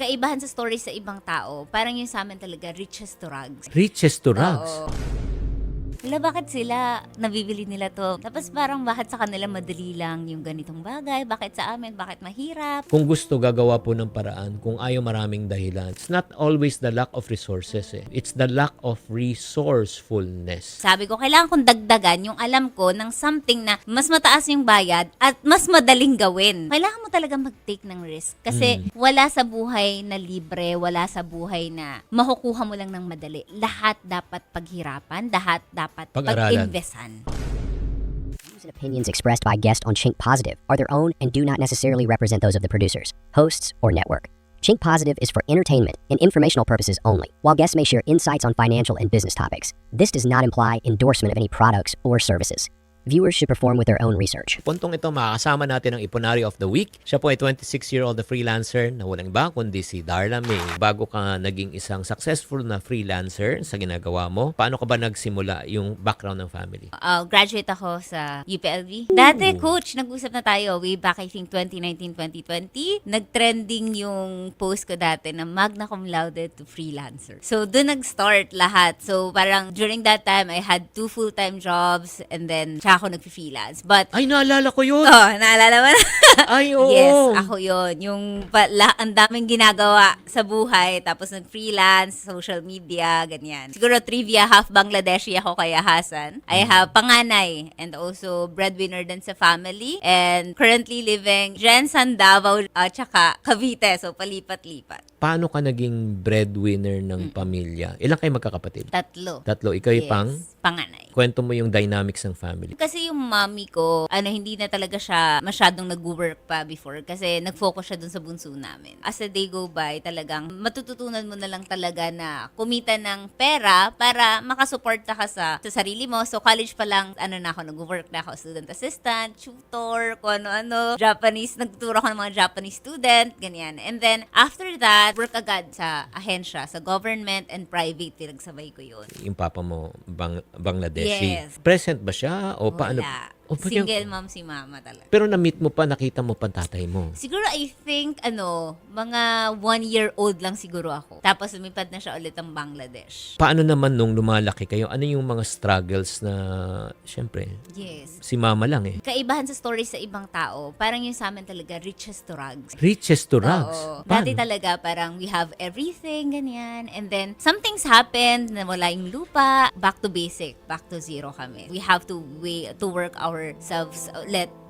kaibahan sa stories sa ibang tao, parang yung sa amin talaga, riches to rags. Riches to rags. Oo. Wala, bakit sila nabibili nila to? Tapos parang bakit sa kanila madali lang yung ganitong bagay? Bakit sa amin? Bakit mahirap? Kung gusto, gagawa po ng paraan. Kung ayaw, maraming dahilan. It's not always the lack of resources. It's the lack of resourcefulness. Sabi ko, kailangan kong dagdagan yung alam ko ng something na mas mataas yung bayad at mas madaling gawin. Kailangan mo talaga mag-take ng risk. Kasi wala sa buhay na libre, wala sa buhay na makukuha mo lang ng madali. Lahat dapat paghirapan, lahat dapat Pag-aralan. pag-investan. Views and opinions expressed by guests on Chink Positive are their own and do not necessarily represent those of the producers, hosts, or network. Chink Positive is for entertainment and informational purposes only. While guests may share insights on financial and business topics, this does not imply endorsement of any products or services. Viewers should perform with their own research. Puntong ito, makakasama natin ang Iponari of the Week. Siya po ay 26-year-old na freelancer na walang iba kundi si Darla May. Bago ka naging isang successful na freelancer sa ginagawa mo, paano ka ba nagsimula yung background ng family? Graduate ako sa UPLB. Dati, coach, nag-usap na tayo way back, I think, 2019-2020. Nag-trending yung post ko dati na magna cum laude to freelancer. So, doon nag-start lahat. So, parang during that time, I had 2 full-time jobs and then ako nag-freelance. But, Ay, naalala ko yun! naalala mo na? Ay, oo! Yes, ako yun. Yung ang daming ginagawa sa buhay, tapos nag-freelance, social media, ganyan. Siguro trivia, half Bangladeshi ako kaya Hasan. I have panganay and also breadwinner din sa family. And currently living Jensen, Davao, tsaka Cavite. So, palipat-lipat. Paano ka naging breadwinner ng pamilya? Ilang kayo magkakapatid? 3. Tatlo. Ikaw yung Panganay. Kwento mo yung dynamics ng family. Kasi yung mommy ko, hindi na talaga siya masyadong nag-work pa before kasi nag-focus siya dun sa bunso namin. As the day go by, talagang matututunan mo na lang talaga na kumita ng pera para makasuporta ka sa sarili mo. So college pa lang, nag-work na ako, student assistant, tutor, kung ano-ano, Japanese, nagtuturo ako ng mga Japanese student, ganyan. And then, after that, work agad sa ahensya, sa government and private, pinagsabay ko yun. Yung papa mo, Bangladeshi. Yes. Present ba siya? O paano? Wala. O, ba't Single mom si mama talaga. Pero na-meet mo pa, nakita mo pa tatay mo. Siguro I think, mga 1-year-old lang siguro ako. Tapos lumipad na siya ulit ang Bangladesh. Paano naman nung lumalaki kayo? Ano yung mga struggles na, syempre, Yes. si mama lang eh. Kaibahan sa stories sa ibang tao, parang yung sa amin talaga, riches to rags. Riches to rags. Oo. Paano? Dati talaga parang we have everything, ganyan. And then, something's happened, nawala yung lupa, back to basic, back to zero kami. We have to work ourselves,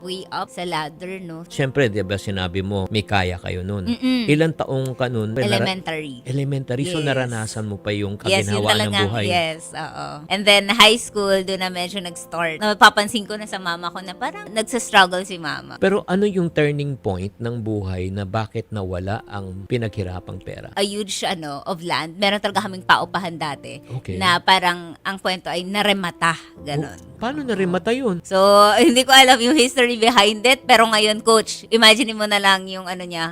way up sa ladder, no? Syempre, di ba sinabi mo, may kaya kayo nun. Mm-mm. Ilang taong ka nun? Elementary. Elementary. So, Yes. naranasan mo pa yung Yes, yun kaginhawaan ng talagang, buhay. yes, oo. And then, high school, doon na medyo nag-start. Napapansin ko na sa mama ko na parang nagsastruggle si mama. Pero ano yung turning point ng buhay na bakit nawala ang pinaghirapang pera? A huge, of land. Meron talaga kaming paupahan dati. Okay. Na parang, ang kwento ay naremata. Ganon. Paano narimata yun? So, hindi ko alam yung history behind it. Pero ngayon, coach, imagine mo na lang yung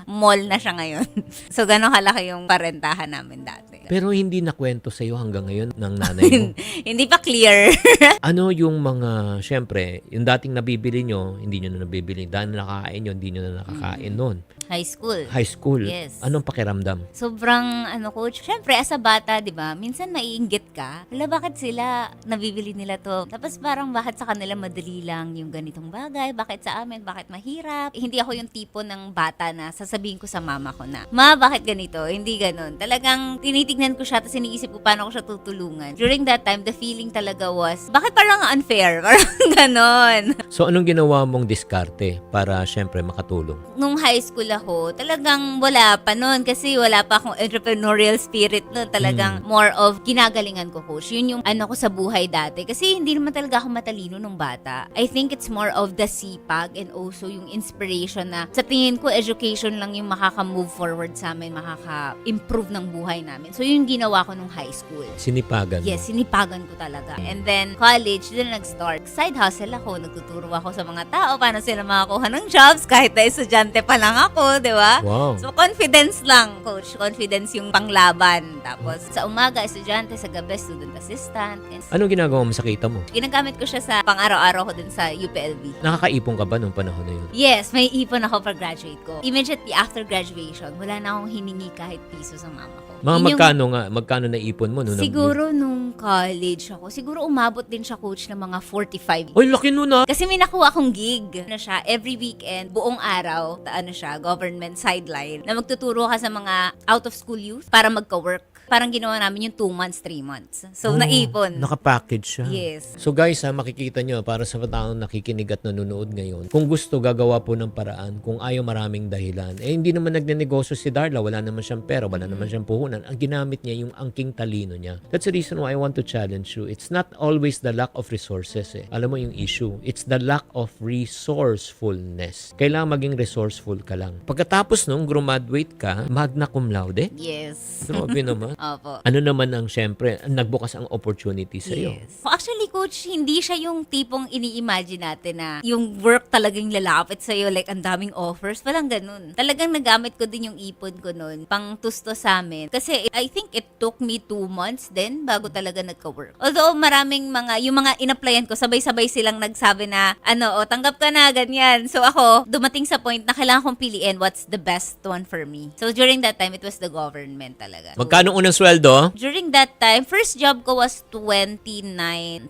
mall na siya ngayon. So, ganon kalaki yung parentahan namin dati. Pero hindi nakwento sa'yo hanggang ngayon ng nanay mo. Hindi pa clear. Ano yung mga, syempre, yung dating nabibili nyo, hindi nyo na nabibili. Dahil nakakain nyo, hindi nyo na nakakain noon. High school. High school. Yes. Anong pakiramdam? Sobrang, coach, syempre, as a bata, di ba, minsan maiinggit ka. Wala, bakit sila nabibili nila to? Tapos parang bakit sa kanila madali lang yung ganitong bagay? Bakit sa amin? Bakit mahirap? Hindi ako yung tipo ng bata na sasabihin ko sa mama ko na, Ma, bakit ganito? Hindi ganon. Talagang tinitignan ko siya, tapos iniisip ko paano ko siya tutulungan. During that time, the feeling talaga was, bakit parang unfair? Parang ganon. So, anong ginawa mong diskarte para, syempre, makatulong? Nung high school ako, talagang wala pa nun kasi wala pa akong entrepreneurial spirit nun. Talagang more of ginagalingan ko, coach. Yun yung ko sa buhay dati. Kasi hindi naman talaga ako matalino nung bata. I think it's more of the sipag and also yung inspiration na sa tingin ko, education lang yung makaka-move forward sa amin, makaka-improve ng buhay namin. So, yun ginawa ko nung high school. Sinipagan mo? Yes, sinipagan ko talaga. And then, college, doon na nag-start. Side hustle ako. Nagtuturo ako sa mga tao paano sila makakuha ng jobs kahit na estudyante pa lang ako. ako, di ba? Wow. So, confidence lang, coach. Confidence yung panglaban. Tapos, sa umaga, estudyante, sa gabi, student assistant. And Anong ginagawa mo sa kita mo? ginagamit ko siya sa pang-araw-araw ko dun sa UPLB. Nakakaipon ka ba nung panahon na yun? Yes, may ipon ako pag graduate ko. Immediately after graduation, wala na akong hiningi kahit piso sa mama ko. Mga Yun yung- magkano na ipon mo? Nung Siguro nung college ako, siguro umabot din siya, coach, ng mga 45. Oy, laki nun ah! Kasi may nakuha akong gig. Ano siya, every weekend, buong araw, ano siya, government sideline, na magtuturo ka sa mga out-of-school youth para magka-work. Parang ginawa namin yung 2 months, 3 months. So, naipon. Nakapackage siya. Yes. So guys, makikita nyo, para sa taong nakikinig at nanonood ngayon, kung gusto, gagawa po ng paraan. Kung ayaw, maraming dahilan. Hindi naman nagnenegosyo si Darla. Wala naman siyang pera. Wala naman siyang puhunan. Ang ginamit niya, yung angking talino niya. That's the reason why I want to challenge you. It's not always the lack of resources. Alam mo yung issue. It's the lack of resourcefulness. Kailangan maging resourceful ka lang. Pagkatapos nung graduate ka, magna cum laude. Yes. Grabe naman. Opo. Ano naman ang, syempre, nagbukas ang opportunity sa iyo. Yes. Actually, coach, hindi siya yung tipong ini-imagine natin na yung work talagang lalapit sa'yo, like ang daming offers. Walang ganun. Talagang nagamit ko din yung ipon ko nun, pang tusto sa amin. Kasi I think it took me 2 months din bago talaga nagka-work. Although maraming yung mga in-applyan ko, sabay-sabay silang nagsabi na, tanggap ka na, ganyan. So ako, dumating sa point na kailangan kong piliin what's the best one for me. So during that time, it was the government talaga. Magkano unang sweldo? During that time, first job ko was 29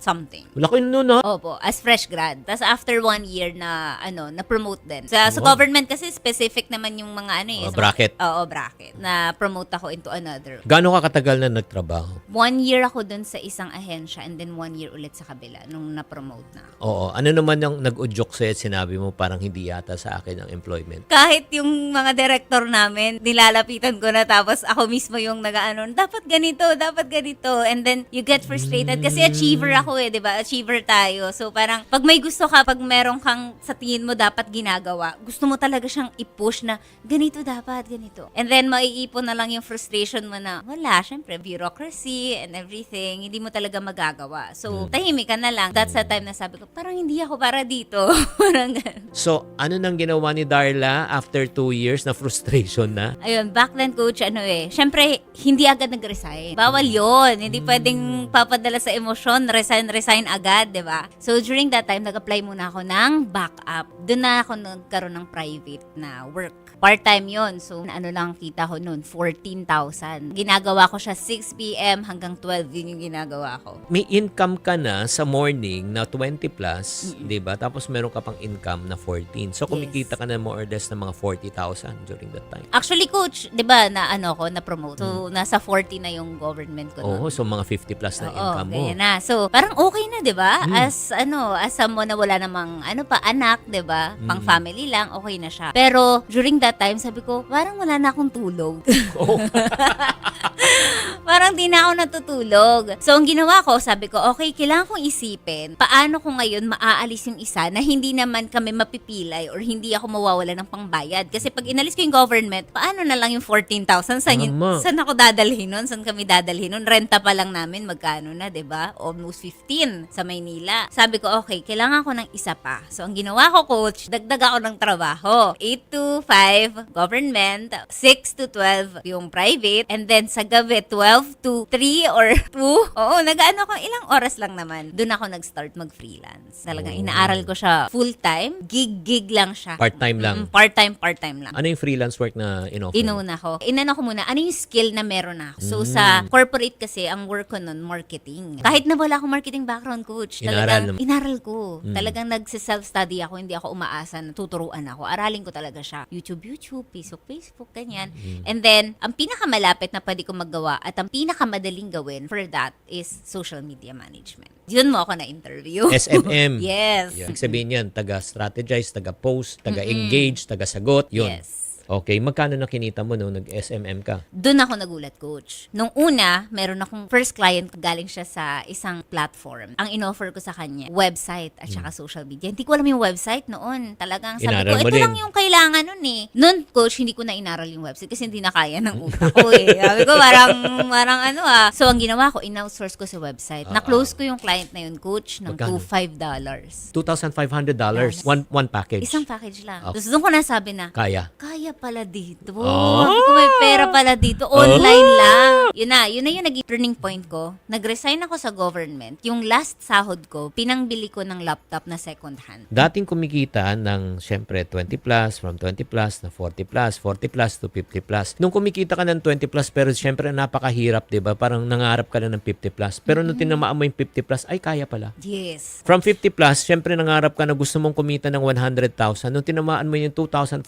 something. Laki nun ah. Opo, as fresh grad. Tapos after 1 year na, na-promote din. Sa government kasi specific naman yung mga sa bracket. Oo, bracket. Na-promote ako into another. Gaano ka katagal na nagtrabaho? 1 year ako dun sa isang ahensya and then 1 year ulit sa kabila nung na-promote na ako. Oo. Ano naman yung nag-udyok sa'yo at sinabi mo parang hindi yata sa akin ang employment? Kahit yung mga director namin, nilalapitan ko na tapos ako mismo yung dapat ganito. And then, you get frustrated kasi achiever ako di ba? Achiever tayo. So, parang, pag may gusto ka, pag meron kang sa tingin mo dapat ginagawa, gusto mo talaga siyang i-push na, ganito dapat, ganito. And then, maiipon na lang yung frustration mo na, wala, syempre, bureaucracy and everything, hindi mo talaga magagawa. So, tahimik ka na lang. That's the time na sabi ko, parang hindi ako para dito. Parang ganun. So, ano nang ginawa ni Darla after 2 years na frustration na? Ayun, back then, coach, syempre, hindi agad nag-resign. Bawal yon. Hindi pwedeng papadala sa emosyon, resign agad, di ba? So, during that time, nag-apply muna ako ng backup. Doon na ako nagkaroon ng private na work. Part-time yon. So, lang kita ko noon, 14,000. Ginagawa ko siya 6 p.m. hanggang 12, yun yung ginagawa ko. May income ka na sa morning na 20 plus, di ba? Tapos meron ka pang income na 14. So, kumikita ka na more or less ng mga 40,000 during that time. Actually, coach, di ba, na-promote. So, nasa 40 na yung government ko noon. Oo, so mga 50 plus na income mo. Ganyan na. So, parang okay na, 'di ba? As mo na wala namang anak, 'di ba? Pang family lang, okay na siya. Pero during that time, sabi ko, parang wala na akong tulog. Oh. Parang di na ako natutulog. So, ang ginawa ko, sabi ko, okay, kailangan kong isipin, paano ko ngayon maaalis yung isa na hindi naman kami mapipilay or hindi ako mawawala ng pangbayad. Kasi pag inalis ko yung government, paano na lang yung 14,000? Saan ako dadalhin nun? Saan kami dadalhin nun? Renta pa lang namin, magkano na, 'di ba? Almost 15 sa Maynila. Sabi ko, okay, kailangan ko ng isa pa. So, ang ginawa ko, coach, dagdag ako ng trabaho. 8 to 5, government, 6 to 12, yung private, and then sa gabi, 12 to 3 or 2. Oo, nag-ano ko, ilang oras lang naman. Doon ako nag-start mag-freelance. Talagang inaaral ko siya full-time. Gig lang siya. Part-time lang. Part-time lang. Ano yung freelance work na in-offer? Inuna ko. Inano ko muna, ano yung skill na meron ako? So, sa corporate kasi, ang work ko nun, marketing. Kahit na wala akong marketing background, coach. Talagang, inaral ko. Talagang nagsiself-study ako. Hindi ako umaasa na tuturuan ako. Aralin ko talaga siya. YouTube, Facebook, ganyan. And then, ang pinakamalapit na pwede ko magawa at ang pinakamadaling gawin for that is social media management. Yun mo ako na-interview. SMM. Yes. Ibig sabihin yan, taga-strategize, taga-post, taga-engage, taga-sagot. Yun. Yes. Okay, magkano na kinita mo nung nag-SMM ka? Doon ako nagulat, coach. Nung una, meron akong first client, galing siya sa isang platform. Ang inoffer ko sa kanya, website at saka social media. Hindi ko alam yung website noon. Talagang sabi Inaral ko, mo ito din. lang yung kailangan nun eh. Noon, coach, hindi ko na inaral yung website kasi hindi na kaya ng utak ko eh. Sabi ko, parang So, ang ginawa ko, in-outsource ko sa website. Na-close ko yung client na yun, coach, ng Magkano? $2,500. $2,500. One package. Isang package lang. Okay. Tapos doon ko nasabi na, Kaya. kaya pala dito. Oh. Sabi ko, may pera pala dito. Online lang. Yun na yung naging turning point ko. Nag-resign ako sa government. Yung last sahod ko, pinangbili ko ng laptop na second hand. Dating kumikita ng, syempre, 20 plus, from 20 plus na 40 plus, 40 plus to 50 plus. Nung kumikita ka ng 20 plus, pero syempre napakahirap, di ba? Parang nangarap ka na ng 50 plus. Pero nung tinamaan mo yung 50 plus, ay kaya pala. Yes. From 50 plus, syempre nangarap ka na gusto mong kumita ng 100,000. Nung tinamaan mo yung $2,500,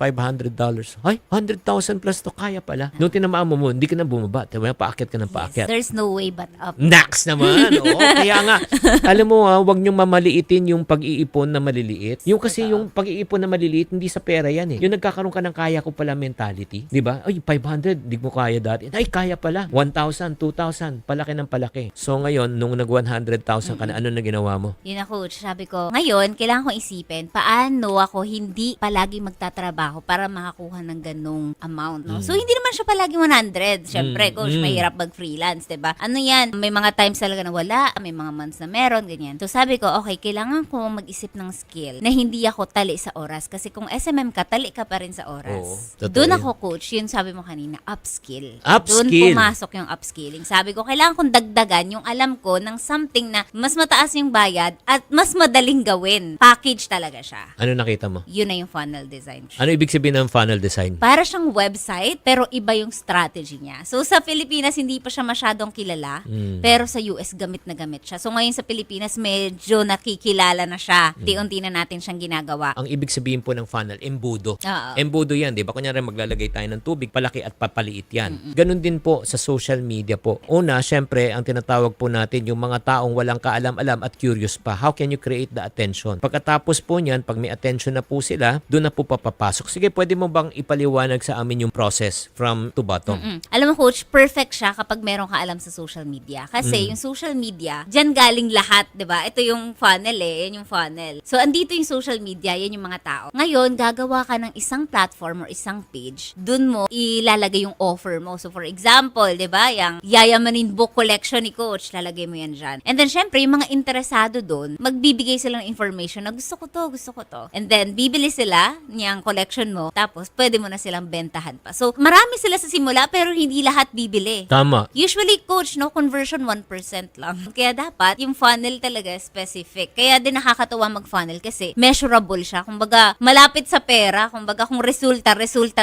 ay, 100,000 plus to, kaya pala. Nung tinamaan mo, hindi ka na bumaba. Diba? Paakyat ka ng paakyat. There's no way but up. Nax naman. Oo, kaya nga, alam mo huwag niyong mamaliitin yung pag-iipon na maliliit. Yung kasi yung pag-iipon na maliliit, hindi sa pera yan eh. Yung nagkakaroon ka ng kaya ko pala mentality. Di ba? Ay, 500, di mo kaya dati. Ay, kaya pala. 1,000, 2,000, palaki ng palaki. So ngayon, nung nag 100,000 ka na, ano na ginawa mo? Yun na, coach. Sabi ko, ngayon, kailangan kong isipin, paano ako hindi palagi magtatrabaho para makakuha ng ganong amount, no? So, hindi naman siya palagi 100. Siyempre, coach, mahirap mag-freelance, diba? Ano yan? May mga times talaga na wala, may mga months na meron, ganyan. So, sabi ko, okay, kailangan ko mag-isip ng skill na hindi ako tali sa oras. Kasi kung SMM ka, tali ka pa rin sa oras. Oo, totoo Doon yan. ako, coach, yun sabi mo kanina, upskill. Upskill. Doon pumasok yung upskilling. Sabi ko, kailangan kong dagdagan yung alam ko ng something na mas mataas yung bayad at mas madaling gawin. Package talaga siya. Ano nakita mo? Yun na yung funnel design. Ano ibig sabihin ng funnel design? Para siyang website, pero iba yung strategy niya. So, sa Pilipinas, hindi pa siya masyadong kilala, pero sa US, gamit na gamit siya. So, ngayon sa Pilipinas, medyo nakikilala na siya. Unti-unti na natin siyang ginagawa. Ang ibig sabihin po ng funnel, embudo. Oo. Embudo yan, di ba? Kunyari maglalagay tayo ng tubig, palaki at papaliit yan. Ganon din po sa social media po. Una, syempre, ang tinatawag po natin yung mga taong walang kaalam-alam at curious pa. How can you create the attention? Pagkatapos po niyan, pag may attention na po sila, doon na po papapasok. Sige, pwede mo bang ipaliwanag sa amin yung process from to bottom? Alam mo, coach, perfect siya kapag meron ka alam sa social media. Kasi yung social media, dyan galing lahat, di ba? Ito yung funnel yan yung funnel. So, andito yung social media, yan yung mga tao. Ngayon, gagawa ka ng isang platform or isang page, dun mo ilalagay yung offer mo. So, for example, di ba, yung Yayamanin Book Collection ni Coach, lalagay mo yan dyan. And then, syempre, yung mga interesado dun, magbibigay sila ng information na gusto ko to. And then, bibili sila niyang collection mo, tapos pwede mo na silang bentahan pa. So, marami sila sa simula, pero hindi lahat bibili. Tama. Usually, coach, no, conversion 1% lang. Kaya dapat, yung funnel talaga specific. Kaya din nakakatuwa mag-funnel kasi measurable siya. Kumbaga, malapit sa pera. Kumbaga, kung resulta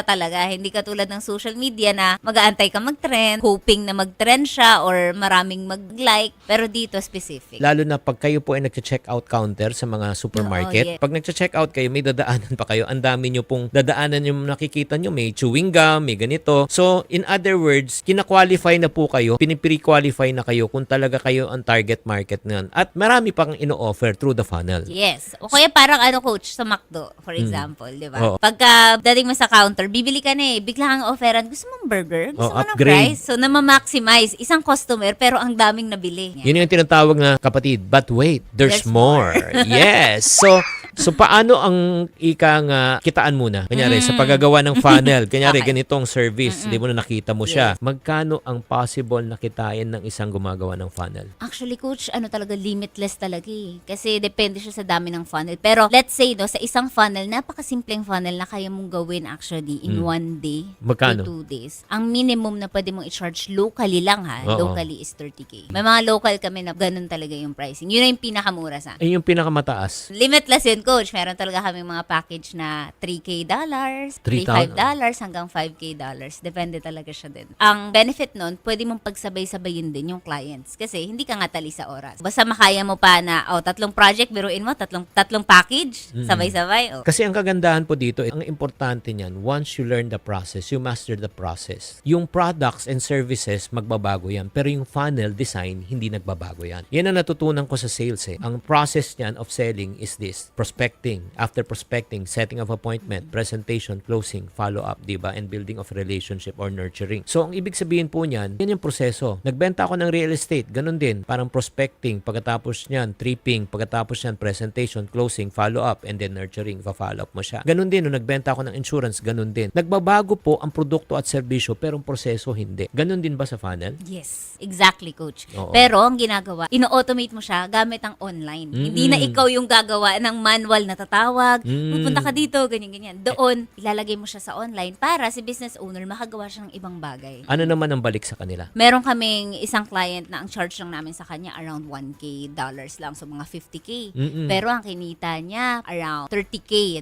talaga. Hindi katulad ng social media na mag-aantay ka mag-trend, hoping na mag-trend siya or maraming mag-like. Pero dito, specific. Lalo na pag kayo po ay nagche-checkout counter sa mga supermarket. Oo, yeah. Pag nagche-checkout kayo, may dadaanan pa kayo. Ang dami nyo pong dadaanan yung nakikita nyo. May chewing gum, may ganito. So, in other words, kina-qualify na po kayo, pinipre-qualify na kayo kung talaga kayo ang target market na. At marami pang ino-offer through the funnel. Yes. O kaya parang coach, sa McDo, for example, di ba? Oo. Pagka dating mo sa counter, bibili ka na bigla kang offeran, gusto mong burger? Gusto mo ng upgrade. fries? So, na-maximize isang customer pero ang daming nabili. Yun yung tinatawag na, kapatid, but wait, there's There's more. Yes. So paano ang kitaan muna? Kunyari, sa paggagawa ng funnel, kunyari, Okay. ganitong service, di mo na nakita mo siya. Magkano ang possible na kitain ng isang gumagawa ng funnel? Actually, coach, talaga, limitless talaga Kasi depende siya sa dami ng funnel. Pero let's say, sa isang funnel, napakasimpleng funnel na kaya mong gawin actually in one day Magkano? to 2 days. Ang minimum na pwede mong i-charge locally lang Oo. locally is 30K. May mga local kami na ganun talaga yung pricing. Yun na yung pinakamura sa Ay, yung pinakamataas. limitless yun, coach. Meron talaga kami mga package na $3K, $35 hanggang $5K. Depende talaga siya din. Ang benefit nun, pwede mong pagsabay-sabayin din yung clients. Kasi hindi ka nga tali sa oras. Basta makaya mo pa na, 3 project, biruin mo, tatlong package, sabay-sabay. Kasi ang kagandahan po dito, ang importante niyan, once you learn the process, you master the process. Yung products and services, magbabago yan. Pero yung funnel design, hindi nagbabago yan. Yan ang natutunan ko sa sales Ang process niyan of selling is this: prospecting, after prospecting, setting of appointment, presentation, closing, follow-up, diba? And building of relationship or nurturing. So, ang ibig sabihin po niyan, yan yung proseso. Nagbenta ako ng real estate, ganun din. Parang prospecting, pagkatapos niyan, tripping, pagkatapos niyan, presentation, closing, follow-up, and then nurturing, follow-up mo siya. Ganun din, nung nagbenta ako ng insurance, ganun din. Nagbabago po ang produkto at serbisyo, pero ang proseso hindi. Ganun din ba sa funnel? Yes, exactly, coach. Oo. Pero ang ginagawa, ino-automate mo siya gamit ang online. Hindi na ikaw yung gagawa ng manual na tatawag, Mm. pupunta ka dito, ganyan-ganyan. Doon, ilalagay mo siya sa online para si business owner makagawa siya ng ibang bagay. Ano naman ang balik sa kanila? Meron kaming isang client na ang charge lang namin sa kanya around $1K lang, so mga 50K. Mm-mm. Pero ang kinita niya around $30K.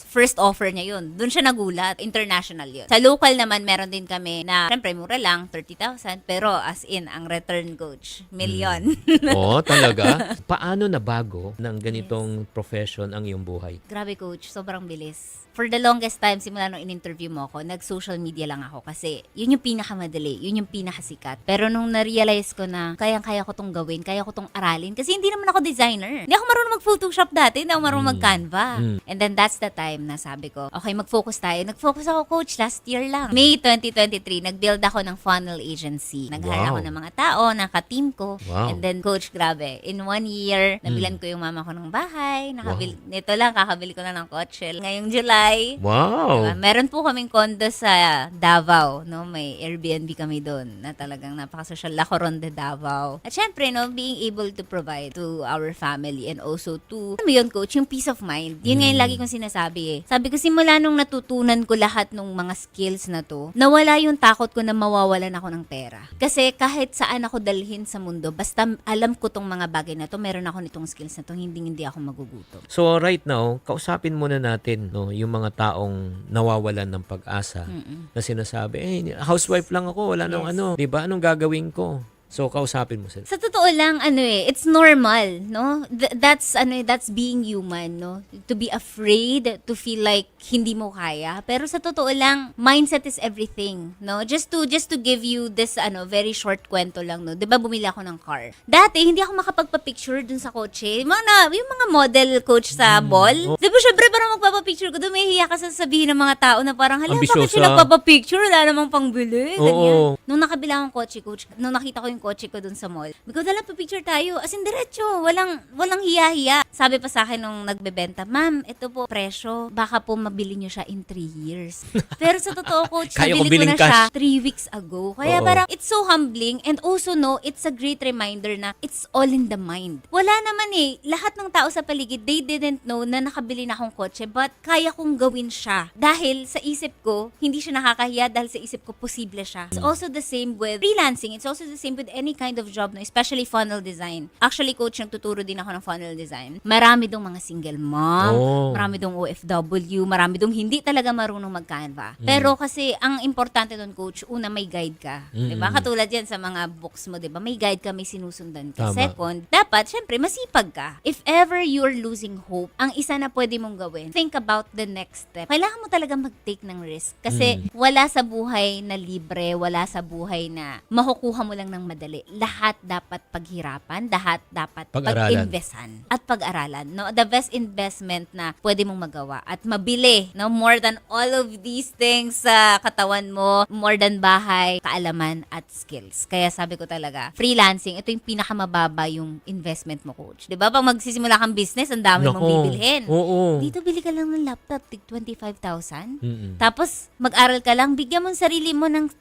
First offer niya yun. Doon siya nagulat. International yun. Sa local naman, meron din kami na, syempre, mura lang, 30,000. Pero as in, ang return coach, million. Oo, talaga? Paano nabago ng ganitong profession ang iyong buhay? Grabe coach, sobrang bilis. For the longest time, simula nung in-interview mo ako, nag-social media lang ako kasi yun yung pinakamadali, yun yung pinakasikat. Pero nung na-realize ko na kayang-kaya ko tong gawin, kaya ko tong aralin, kasi hindi naman ako designer. Hindi ako marunong mag-Photoshop dati, hindi ako marunong mag-Canva. And then that's the time na sabi ko, okay, mag-focus tayo. Nag-focus ako coach last year lang. May 2023, nag-build ako ng funnel agency. Nag-hire Wow. ako ng mga tao, naka-team ko. Wow. And then coach, grabe, in 1 year, nabilan ko yung mama ko ng bahay. Nito lang, kakabili ko na ng kotse. Ngayong July, Wow! diba? Meron po kaming condo sa Davao, no? May Airbnb kami doon na talagang napaka-social. La Coronde, Davao. At syempre, no, being able to provide to our family and also to, alam mo yun, coach, yung peace of mind. Yun nga yung lagi kong sinasabi eh. Sabi ko, simula nung natutunan ko lahat ng mga skills na to, nawala yung takot ko na mawawalan ako ng pera. Kasi kahit saan ako dalhin sa mundo, basta alam ko tong mga bagay na to, meron ako nitong skills na to, hindi ako magugutom. So right now, kausapin muna natin no, yung mga taong nawawalan ng pag-asa na sinasabi, housewife lang ako, wala nang Yes. ano, 'di ba? Anong gagawin ko? So kausapin mo sila. Sa totoo lang, it's normal, no? That's being human, no? To be afraid, to feel like hindi mo kaya. Pero sa totoo lang, mindset is everything, no? Just to give you this, very short kwento lang, no? 'Di ba bumili ako ng car? Dati, hindi ako makapagpa-picture dun sa kotse. Yung mga model coach sa mall. 'Di ba, syempre, parang magpapa-picture ko doon, may hiya ka sa sabihin ng mga tao na parang, hala, bakit Ambisyosa. siya nagpapa-picture? Wala namang pangbili. Oo. Ganyan. Nung nakabila akong kotse, coach, nung nakita ko yung kotse ko dun sa mall, bigod na lang pa-picture tayo. As in, diretso. Walang hiya-hiya. Sabi pa sa akin nung nagbebenta, ma'am, ito po, presyo, baka po mabili nyo siya in 3 years. Pero sa totoo, coach, Kaya ko nabili ko biling na siya cash. 3 weeks ago. Kaya Oo. parang, it's so humbling and also, no, it's a great reminder na it's all in the mind. Wala naman lahat ng tao sa paligid, they didn't know na nakabili na akong kotse, but kaya kong gawin siya. Dahil sa isip ko, hindi siya nakakahiya, dahil sa isip ko, posible siya. It's also the same with freelancing. It's also the same with any kind of job, no? Especially funnel design. Actually, coach, nagtuturo din ako ng funnel design. Marami dong mga single mom, Oh. marami dong OFW, marami dong hindi talaga marunong mag-Canva. Pero kasi, ang importante doon, coach, una, may guide ka. Diba? Katulad yan sa mga books mo, diba? May guide ka, may sinusundan ka. Tama. Second, dapat, syempre, masipag ka. If ever you're losing hope, ang isa na pwede mong gawin, think about the next step. Kailangan mo talaga mag-take ng risk. Kasi, wala sa buhay na libre, wala sa buhay na makukuha mo lang ng madali. Lahat dapat paghirapan, lahat dapat Pag-aralan. pag-investan at pag-aralan. No, the best investment na pwede mong magawa at mabili, no, more than all of these things sa katawan mo, more than bahay, kaalaman at skills. Kaya sabi ko talaga, freelancing, ito yung pinakamababa yung investment mo, coach. 'Di ba? Pag magsisimula kang business, ang dami mong Nako. bibilhin. Oo. Dito bili ka lang ng laptop, tig 25,000. Mm-mm. Tapos, mag-aral ka lang, bigyan mo ang sarili mo ng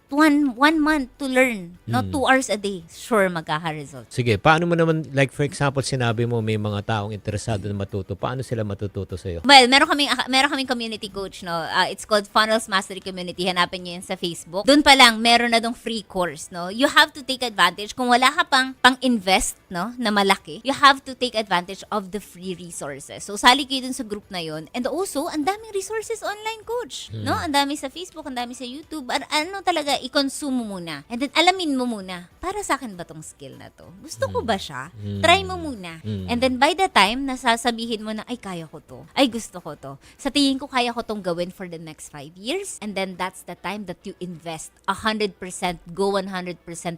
one month to learn. No, 2 hours a day. Sure, magkaka-result. Sige, paano mo naman, like for example, sinabi mo may mga taong interesado na matuto. Paano sila matututo sa'yo? Well, meron kaming community coach, no? It's called Funnels Mastery Community. Hanapin niyo yan sa Facebook. Doon pa lang, meron na dong free course, no? You have to take advantage. Kung wala ka pang-invest, no, na malaki, you have to take advantage of the free resources. So, sali kayo dun sa group na yon. And also, ang daming resources online, coach. No? Ang dami sa Facebook, ang dami sa YouTube. Ano talaga, i-consume mo muna. And then, alamin mo muna, para sa akin ba tong skill na to? Gusto ko ba siya? Try mo muna. And then, by the time, nasasabihin mo na, ay, kaya ko to. Ay, gusto ko to. Sa tingin ko, kaya ko tong gawin for the next 5 years. And then, that's the time that you invest 100%, go 100%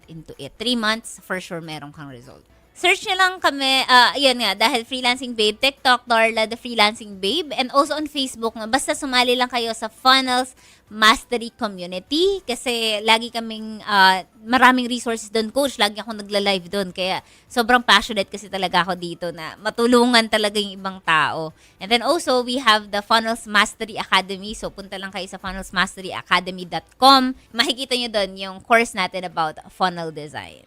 into it. 3 months, for sure, meron kang result. Search nyo lang kami, yun nga, dahil Freelancing Babe, TikTok, Darla, The Freelancing Babe, and also on Facebook nga, basta sumali lang kayo sa Funnels Mastery Community, kasi lagi kaming, maraming resources doon, coach, lagi ako nagla-live doon, kaya sobrang passionate kasi talaga ako dito na matulungan talaga yung ibang tao. And then also, we have the Funnels Mastery Academy, so punta lang kayo sa funnelsmasteryacademy.com, makikita nyo doon yung course natin about funnel design.